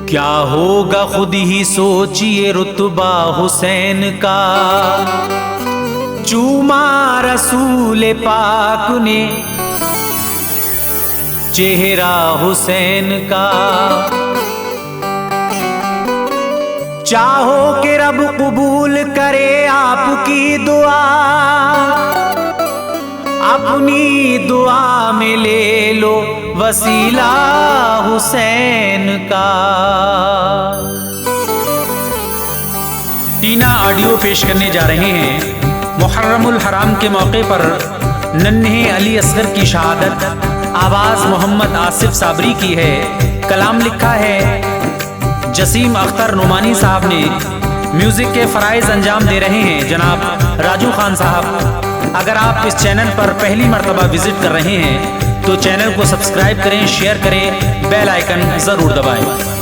क्या होगा खुद ही सोचिए रुतबा हुसैन का, चूमा रसूल पाक ने चेहरा हुसैन का। चाहो कि रब कबूल करे आपकी दुआ, अपनी दुआ में ले लो वसीला हुसैन का। टीना ऑडियो पेश करने जा रहे हैं मुहर्रमुल हराम के मौके पर नन्हे अली असगर की शहादत। आवाज मोहम्मद आसिफ साबरी की है, कलाम लिखा है जसीम अख्तर नुमानी साहब ने, म्यूजिक के फराइज अंजाम दे रहे हैं जनाब राजू खान साहब। अगर आप इस चैनल पर पहली मर्तबा विजिट कर रहे हैं तो चैनल को सब्सक्राइब करें, शेयर करें, बेल आइकन जरूर दबाएं।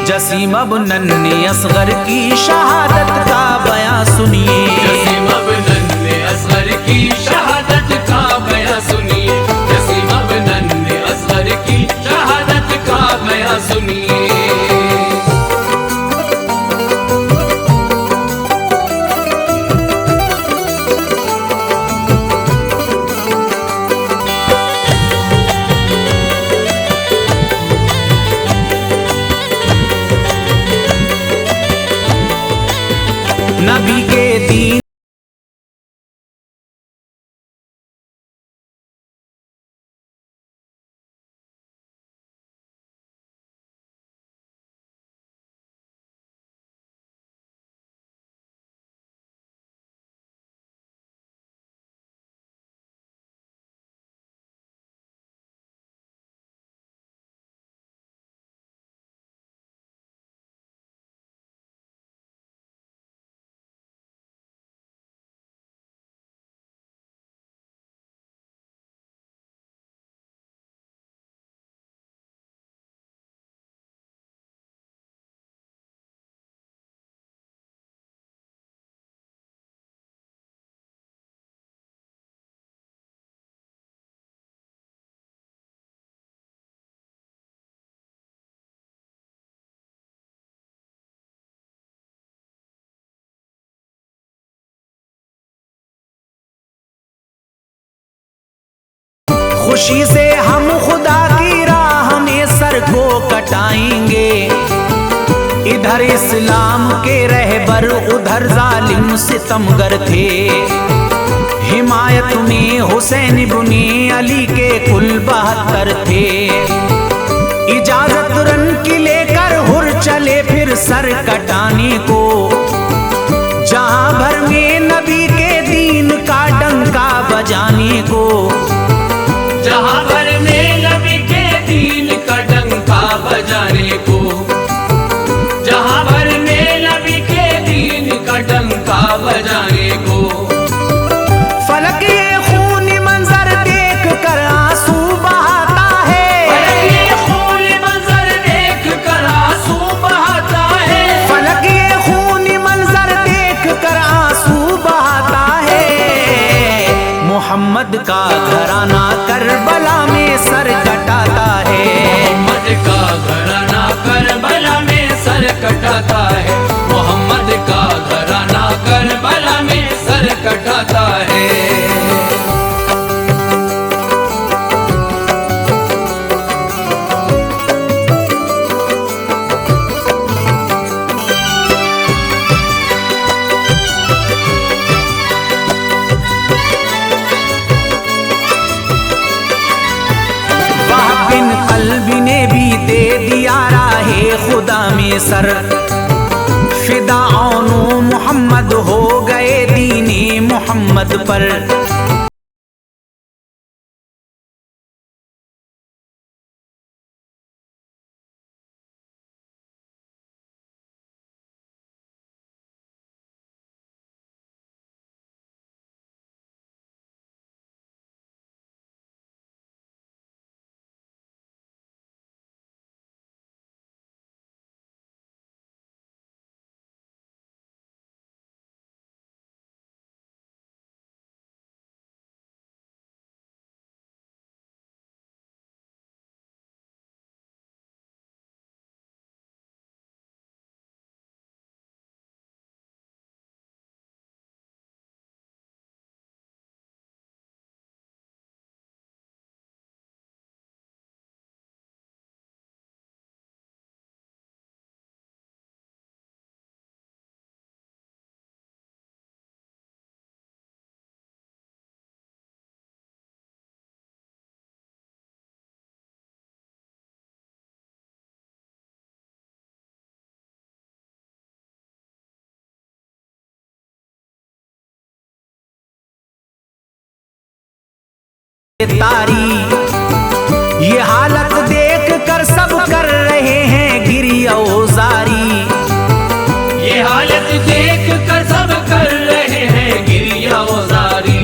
जसीम अब नन्हे असगर की शहादत का बयां सुनिए, जसीम अब नन्हे असगर की शहादत का बयां सुनिए, जसीम अब नन्हे असगर की शहादत का बयां सुनिए। नबी के दीन खुशी से हम खुदा की राह में सर को कटाएंगे। इधर इस्लाम के रहबर उधर जालिम सितमगर थे, हिमायत में हुसैन इब्ने अली के कुल 72 थे। इजाजत रन की लेकर हुर चले फिर सर कटाने को, जहां भर में नबी के दीन का डंका बजाने को, जहां भर में नबी के दीन का डंका बजाने को, जहां भर में नबी के दीन का डंका बजाने को। फलक ये खूनी मंजर देख कर आंसू बहाता है, फलक ये खूनी मंजर देख कर आंसू बहाता है, फलक ये खूनी मंजर देख कर आंसू बहाता है। मोहम्मद का घराना करबला में सर कटाता है, मोहम्मद का घराना करबला में सर कटाता है, मोहम्मद का घराना करबला में सर कटाता है। खुदा में सर फिदा मोहम्मद हो गए दीने मोहम्मद पर। तारी। ये हालत देख कर सब कर रहे हैं गिरियाजारी। ये हालत देख कर सब कर रहे हैं गिरियाजारी।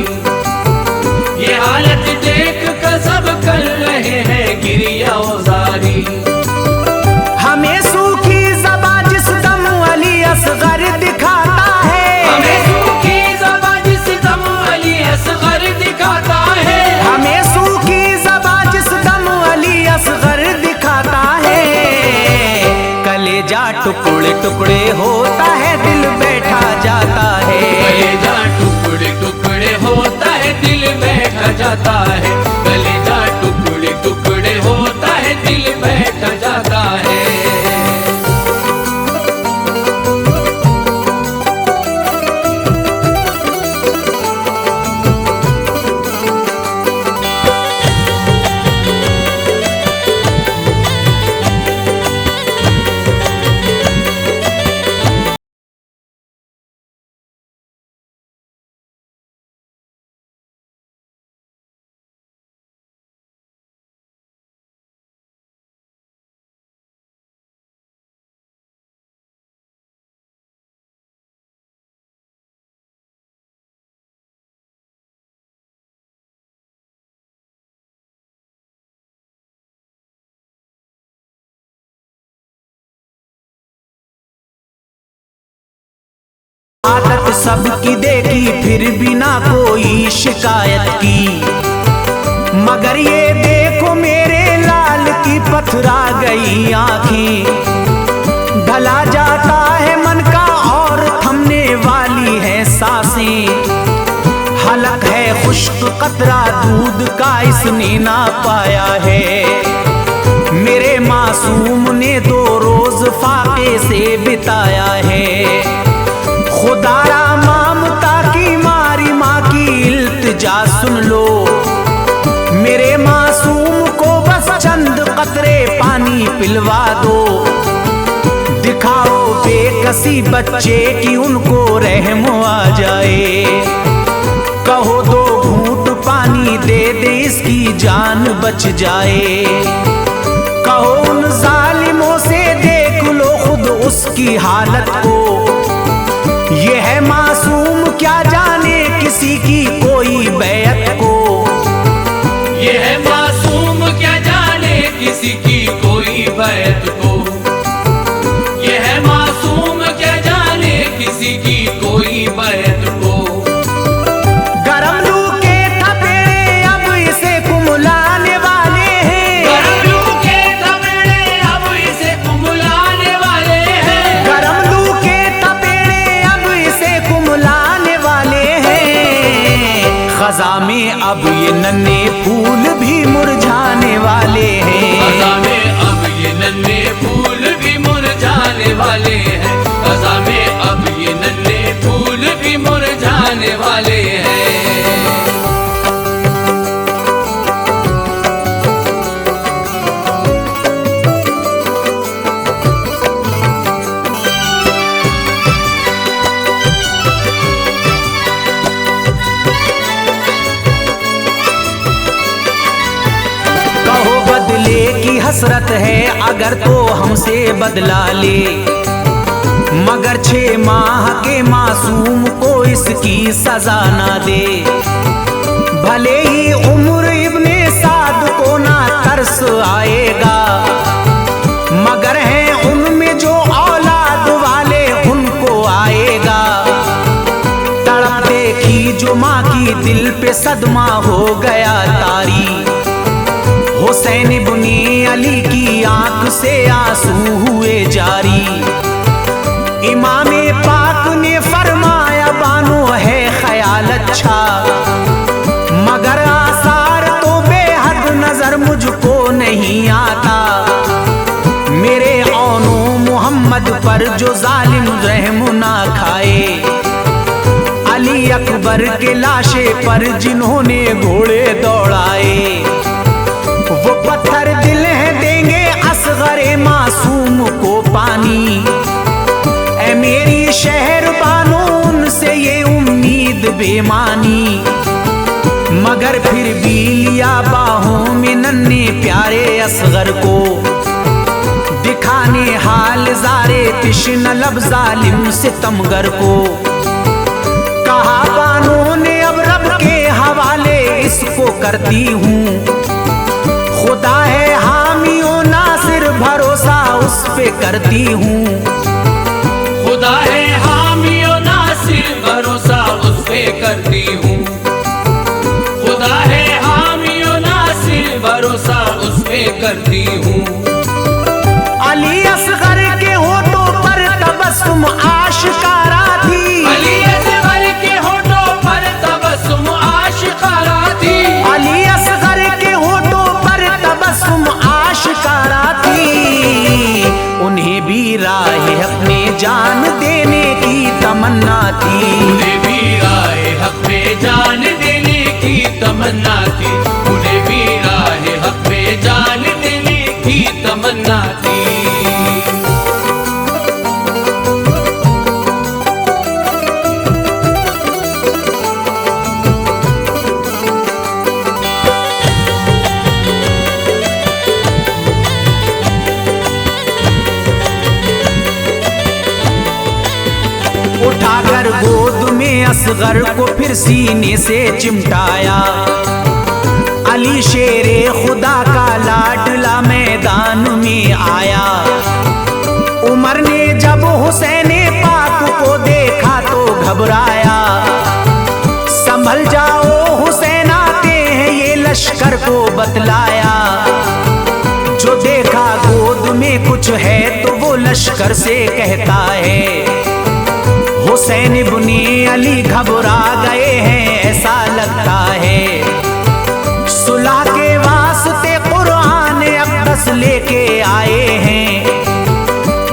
ये हालत देख कर सब कर रहे हैं गिरियाजारी। हमें सूखी ज़बां जिस दम अली असगर दिखाता है, हमें सूखी ज़बां जिस दम अली असगर दिखाता है, हमें सूखी ज़बां जिस दम अली असगर दिखाता है। कलेजा टुकड़े टुकड़े होता है, दिल बैठा जाता है। कलेजा टुकड़े टुकड़े होता है, दिल बैठा जाता है। कलेजा टुकड़े टुकड़े होता है, दिल बैठा जाता है। आदत सबकी देखी फिर भी ना कोई शिकायत की, मगर ये देखो मेरे लाल की पथरा गई आंखें। ढला जाता है मन का और थमने वाली है सांसें। हलक है खुश्क कतरा दूध का इसने ना पाया है। मेरे मासूम ने 2 रोज फाके से बिताया है। खुदारा ममता की मारी माँ की इल्तिजा सुन लो, मेरे मासूम को बस चंद कतरे पानी पिलवा दो। दिखाओ बेकसी बच्चे की उनको रहम आ जाए। कहो 2 घूंट पानी दे दे इसकी जान बच जाए। कहो उन जालिमों से देख लो खुद उसकी हालत को। ये है मासूम क्या जाने किसी की कोई बैत को। ये है मासूम क्या जाने किसी की कोई बैत को। ये है मासूम क्या जाने किसी की कोई बैत को। गरम लू के थपेड़े अब इसे कुम्हलाने वाले हैं। गरम लू के थपेड़े अब इसे कुम्हलाने वाले हैं। गरम लू के थपेड़े अब इसे कुम्हलाने वाले हैं। खज़ा में अब ये नन्हे फूल भी मुरझाने वाले हैं। खज़ा में अब ये नन्हे फूल भी मुरझाने वाले हैं। खज़ा में अब ये नन्हे फूल भी मुरझाने वाले हैं। कहो बदले की हसरत है अगर तो हमसे बदला ले, मगर 6 माह के मासूम को इसकी सजा ना दे। भले ही उम्र इब्ने साद को ना तरस आएगा, मगर हैं उनमें जो औलाद वाले उनको आएगा। तड़प देखी जो माँ की दिल पे सदमा हो गया तारी। हुसैन इब्ने अली की आंख से आंसू हुए जारी। इमामे पाक ने फरमाया बानो है ख्याल अच्छा, मगर आसार तो बेहद नजर मुझको नहीं आता। मेरे औनो मोहम्मद पर जो जालिम रहम ना खाए, अली अकबर के लाशे पर जिन्होंने घोड़े दौड़ाए। वो पत्थर दिल है देंगे असगरे मासूम को पानी। ऐ मेरी शहर बानो उनसे ये उम्मीद बेमानी। मगर फिर भी लिया बाहों में नन्हे प्यारे असगर को, दिखाने हाल ज़ारे तिश्न लब जालिम सितमगर को। कहा बानों ने अब रब के हवाले इसको करती हूँ, खुदा है हामियों नासिर भरोसा उस पे करती हूँ। खुदा है हामियों नासिर भरोसा उस पे करती हूँ। खुदा है हामियों नासिर भरोसा उस पे करती हूँ। अली असगर के होठों पर तबस्सुम आशिकारा थी, अली असगर के होठों पर तबस्सुम आशिकारा थी। अली असगर के होठों पर तबस्सुम आशिकारा थी। उन्हें भी राह अपने जान देने की तमन्ना थी, उन्हें भी राह हक पे जान देने की तमन्ना थी। उन्हें भी राह हक पे जान देने की तमन्ना थी। उठाकर गोद में असगर को फिर सीने से चिमटाया। अली शेरे खुदा का लाडला मैदान में आया। उमर ने जब हुसैन पाक को देखा तो घबराया। संभल जाओ हुसैन आते हैं ये लश्कर को बतलाया। जो देखा गोद में कुछ है तो वो लश्कर से कहता है, हुसैन इब्ने अली घबरा गए हैं ऐसा लगता है। सुलह के वास्ते कुरान अक़दस लेके आए हैं।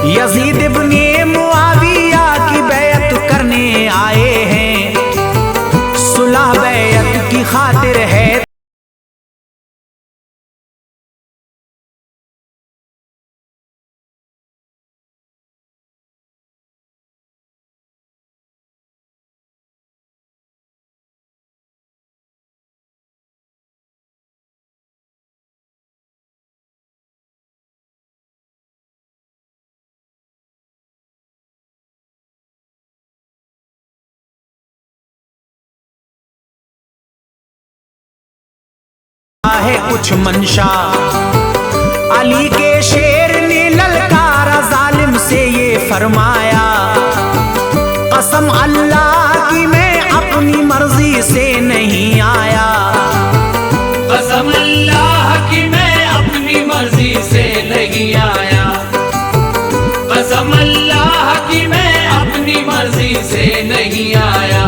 यजीद इब्ने मुआविया की बैत करने आए हैं। सुलह बैत की खातिर है है कुछ मंशा। अली के शेर ने ललकारा जालिम से ये फरमाया, कसम अल्लाह की मैं अपनी मर्जी से नहीं आया। कसम अल्लाह की मैं अपनी मर्जी से नहीं आया। कसम अल्लाह की मैं अपनी मर्जी से नहीं आया।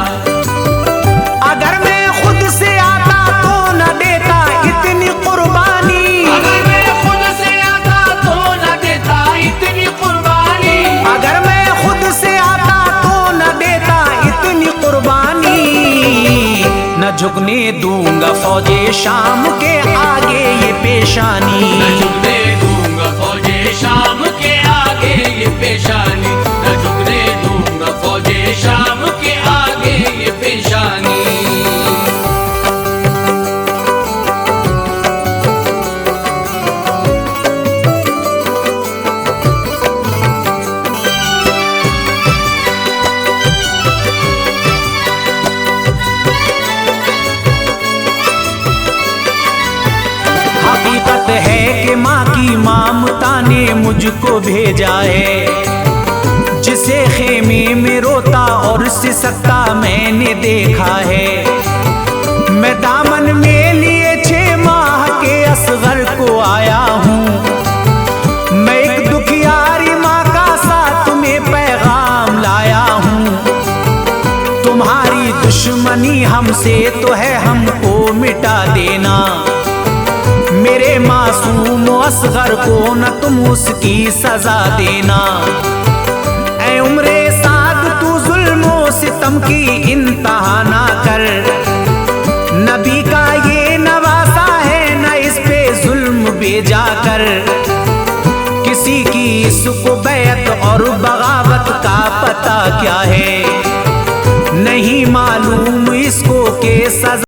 अगर मैं खुद से आता तो न देता इतनी कुर्बानी। अगर मैं खुद से आता तो न देता इतनी कुर्बानी। अगर मैं खुद से आता तो न देता इतनी कुर्बानी। न झुकने दूंगा फौजे शाम के आगे ये पेशानी। न झुकने दूंगा फौजे शाम के आगे ये पेशानी। न झुकने दूंगा फौजे शाम के आगे ये पेशानी। हकीकत है कि माँ की ममता ने मुझको भेजा है। जिसे खेमे में रोता और सिसकता मैंने देखा है। मैं दामन में लिए 6 माह के असगर को आया हूँ। मैं एक दुखियारी माँ का साथ में पैगाम लाया हूँ। तुम्हारी दुश्मनी हमसे तो है, हमको मिटा देना। मेरे मासूम असगर को न तुम उसकी सजा देना। ऐ उम्रे साद तू जुल्मों सितम की इंतहा ना कर। नबी का ये नवासा है न इस पे जुल्म बेजा कर। किसी की इसको बैत और बगावत का पता क्या है, नहीं मालूम इसको के सजा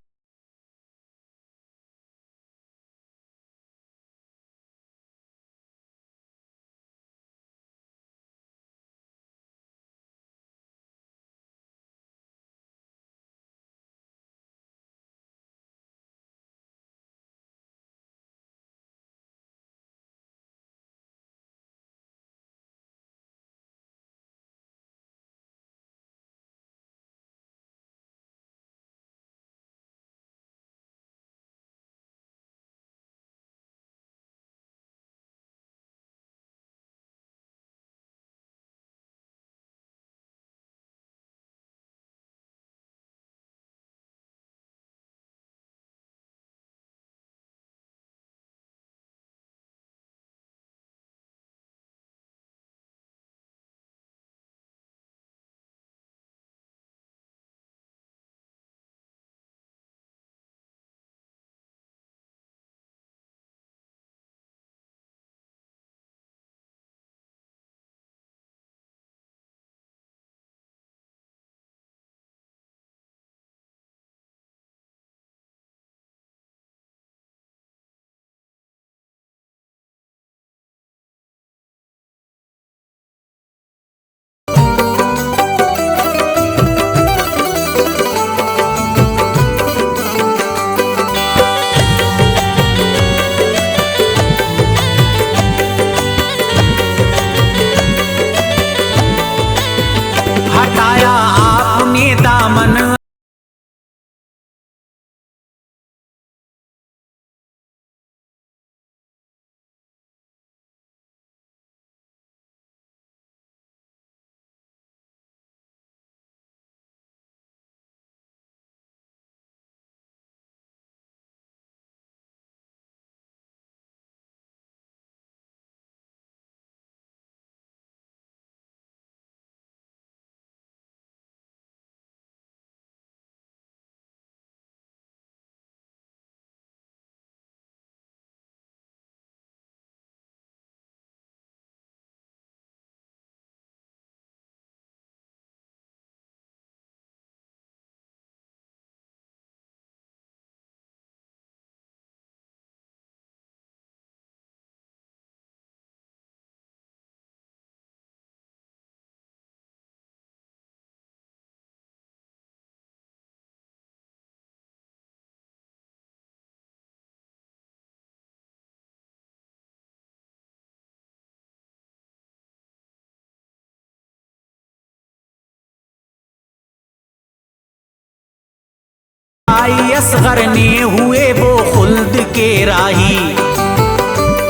भाई असगर ने हुए वो खुल्द के राही।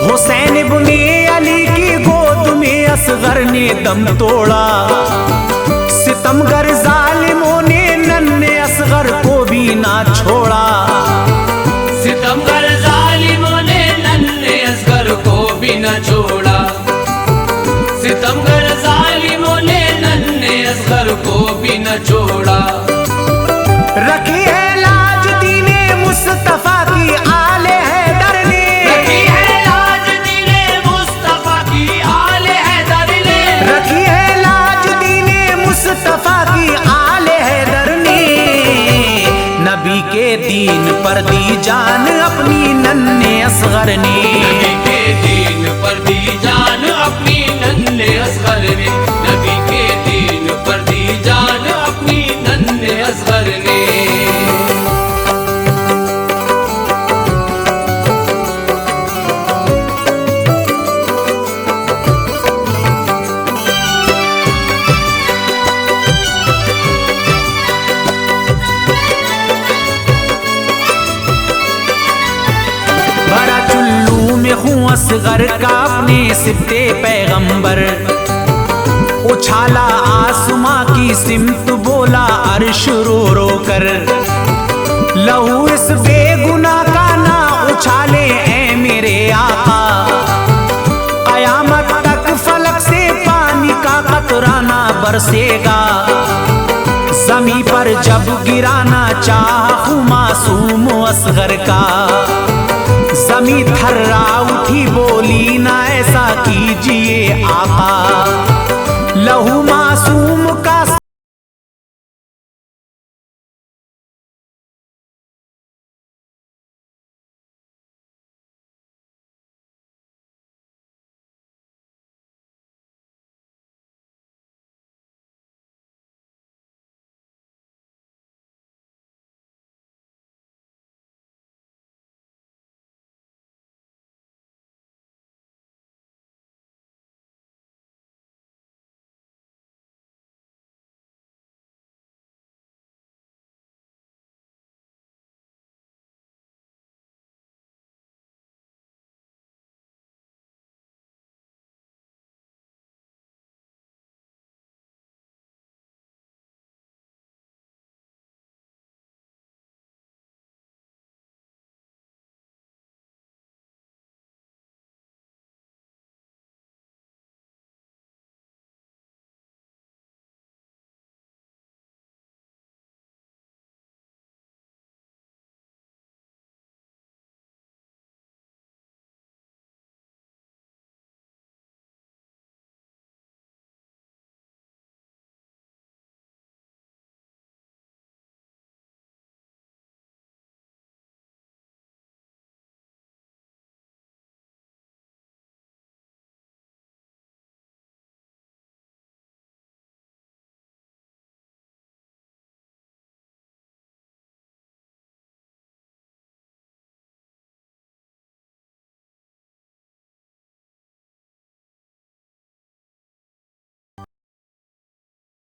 हुसैन इब्ने अली की गोद में असगर ने दम तोड़ा। सितमगर जालिमों ने नन्हे असगर को भी ना छोड़ा। सितमगर जालिमों ने नन्हे असगर को भी न छोड़ा। सितमगर जालिमों ने नन्हे असगर को भी न छोड़ा। रखी है लाज दीने मुस्तफा की आले हैदर ने। रखी है लाज दीने मुस्तफा की आले हैदर ने। रखी है लाज दीने मुस्तफा की आले हैदर ने। नबी के दीन पर दी जान अपनी नन्हे असगर ने। नबी के दीन पर दी जान अपनी नन्हे असगर ने। नबी के दीन पर दी जान अपनी नन्हे असगर ने। बड़ा चुल्लू में हूँ असगर का अपने सिफ्ते पैगंबर। उछाला आसमां की सिमत बोला अर्श रो रो कर। लहू इस बेगुनाह का ना उछाले ऐ मेरे आका। कयामत तक फलक से पानी का कतरा ना बरसेगा। जमी पर जब गिराना चाहा मासूम असगर का। जमी थर्रा उठी बोली ना ऐसा कीजिए आका। लहू